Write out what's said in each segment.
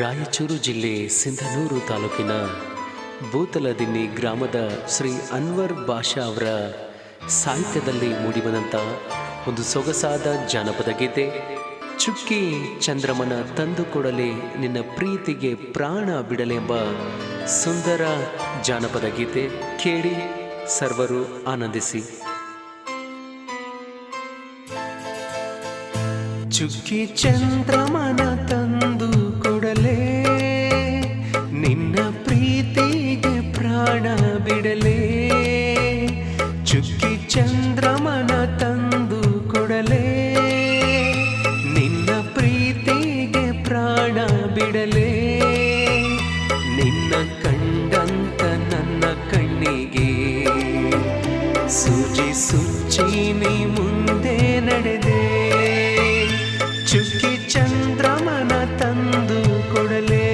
ರಾಯಚೂರು ಜಿಲ್ಲೆ ಸಿಂಧನೂರು ತಾಲೂಕಿನ ಬೂತಲದಿನ್ನಿ ಗ್ರಾಮದ ಶ್ರೀ ಅನ್ವರ್ ಬಾಷಾ ಅವರ ಸಾಹಿತ್ಯದಲ್ಲಿ ಮೂಡಿಬಂದಂಥ ಒಂದು ಸೊಗಸಾದ ಜಾನಪದ ಗೀತೆ. ಚುಕ್ಕಿ ಚಂದ್ರಮನ ತಂದು ಕೊಡಲೆ ನಿನ್ನ ಪ್ರೀತಿಗೆ ಪ್ರಾಣ ಬಿಡಲೆ ಎಂಬ ಸುಂದರ ಜಾನಪದ ಗೀತೆ ಕೇಳಿ ಸರ್ವರು ಆನಂದಿಸಿ. ಚುಕ್ಕಿ ಚಂದ್ರಮನ ತಂದು ಕೊಡಲೆ ನಿನ್ನ ಪ್ರೀತಿಗೆ ಪ್ರಾಣ ಬಿಡಲೆ. ಚುಕ್ಕಿ ಚಂದ್ರಮನ ತಂದು ಕೊಡಲೆ ನಿನ್ನ ಪ್ರೀತಿಗೆ ಪ್ರಾಣ ಬಿಡಲೆ. ನಿನ್ನ ಕಂಡಂತ ನನ್ನ ಕಣ್ಣಿಗೆ ಸೂಜಿ ಸುಚ್ಚಿ ನೀ ಮುಂದೆ ನಡೆದೆ. ಚುಕ್ಕಿ ಚಂದ್ರಮನ ತಂದು ಕೊಡಲೆ.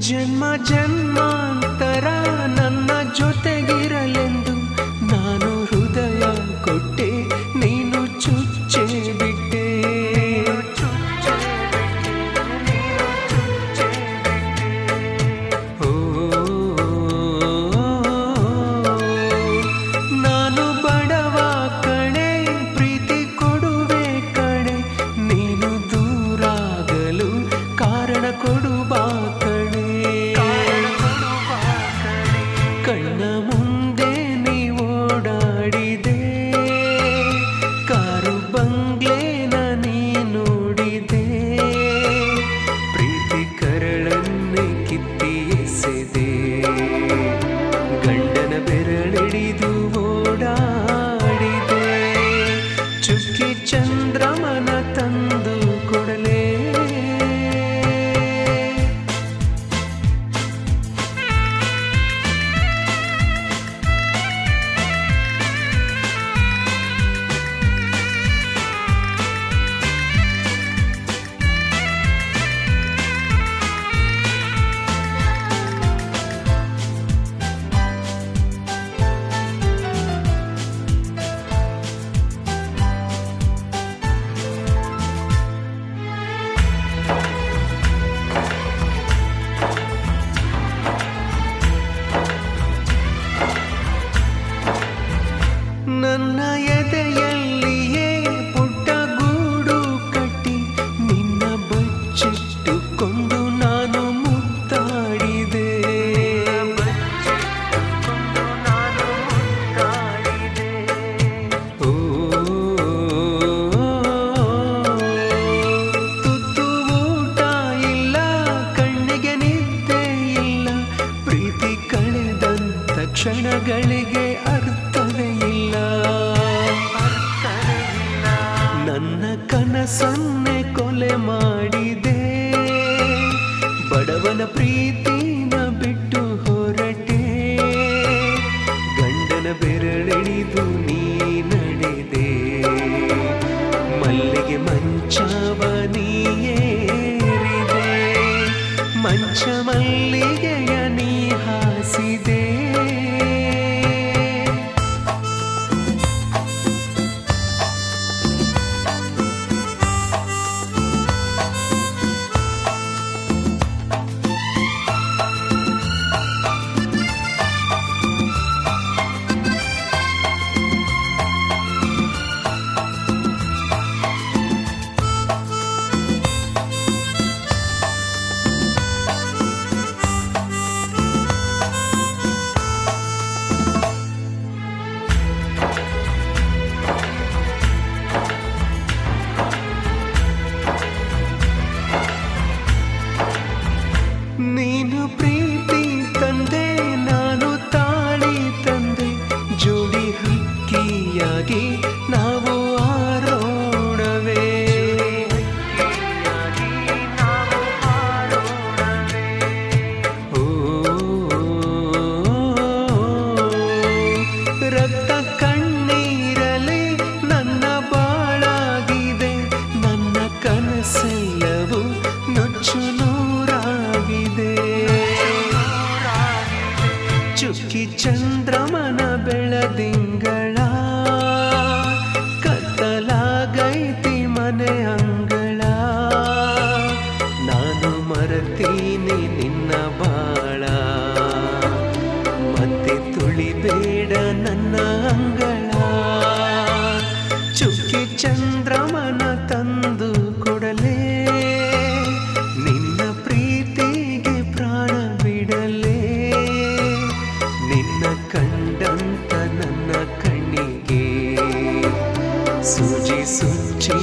ಜನ್ಮ ಜನ್ಮಾಂತರ ನನ್ನ ಜೊತೆಗಿರಲೆಂದು ನಾನು ಹೃದಯ ಕೊಟ್ಟೆ, ನೀನು ಚುಚ್ಚೆ ಬಿಟ್ಟೆ. ಓ ನಾನು ಬಡವ ಕಣೆ, ಪ್ರೀತಿ ಕೊಡುವೆ ಕಣೆ, ನೀನು ದೂರಾಗಲು ಕಾರಣ ಕೊಡುಬಾ ಕಣೆ. ಕಣ್ಣ ಮುಂದೆ ನೀ ಓಡಾಡಿದೆ, ಕಾರು ಬಂಗ್ಲೆನ ನೀ ನೋಡಿದೆ, ಪ್ರೀತಿ ಕರಳನ್ನೇ ಕಿತ್ತಿ ಎಸೆದೆ, ಗಂಡನ ಬೆರಳಿಡಿದು ಓಡಾಡಿದೆ. ಚುಕ್ಕಿ ಚಂದ್ರಮನ ತಂದು ಕೊಡಲೆ. ನನ್ನ ಎದೆಯಲ್ಲಿಯೇ ಪುಟ್ಟ ಗೂಡು ಕಟ್ಟಿ ನಿನ್ನ ಬಚ್ಚಿಟ್ಟುಕೊಂಡು ನಾನು ಮುತ್ತಾಡಿದೆ. ಓ ತುತ್ತು ಊಟ ಇಲ್ಲ, ಕಣ್ಣಿಗೆ ನಿದ್ದೆ ಇಲ್ಲ, ಪ್ರೀತಿ ಕಳೆದಂತ ಕ್ಷಣಗಳಿಗೆ ಅರ್ಥವೇ ಇಲ್ಲ. ನನ್ನ ಕನಸನ್ನೇ ಕೊಲೆ ಮಾಡಿದೆ, ಬಡವನ ಪ್ರೀತಿನ ಬಿಟ್ಟು ಹೊರಟೆ, ಗಂಡನ ಬೆರಳೆಳಿದು ನೀ ನಡೆದೆ, ಮಲ್ಲಿಗೆ ಮಂಚವ ನೀ ಏರಿದೆ, ಮಂಚ ಮಲ್ಲಿಗೆಯ ನೀ ಹಾಸಿದೆ. ನೀನು ಪ್ರೀತಿ ತಂದೆ, ನಾನು ಚಂದ್ರಮನ ಬೆಳದಿಂಗಳ ಕತ್ತಲಾಗೈತಿ ಮನೆ ಅಂಗಳ ನಾನು ಮರತೀನಿ ನಿನ್ನ ಬಾಳ ಮತ್ತೆ ತುಳಿಬೇಡ ನನ್ನ ಅಂಗಳ ಚುಕ್ಕಿ ಚಂದ್ರಮನ ತಂದು ಕೊಡಲೇ ನಿನ್ನ ಪ್ರೀತಿಗೆ ಪ್ರಾಣ ಬಿಡಲೇ ನಿನ್ನ ಕಂಡಂತ ನನ್ನ ಕಣ್ಣಿಗೆ ಸೂಜಿ ಸುಚ್ಚಿ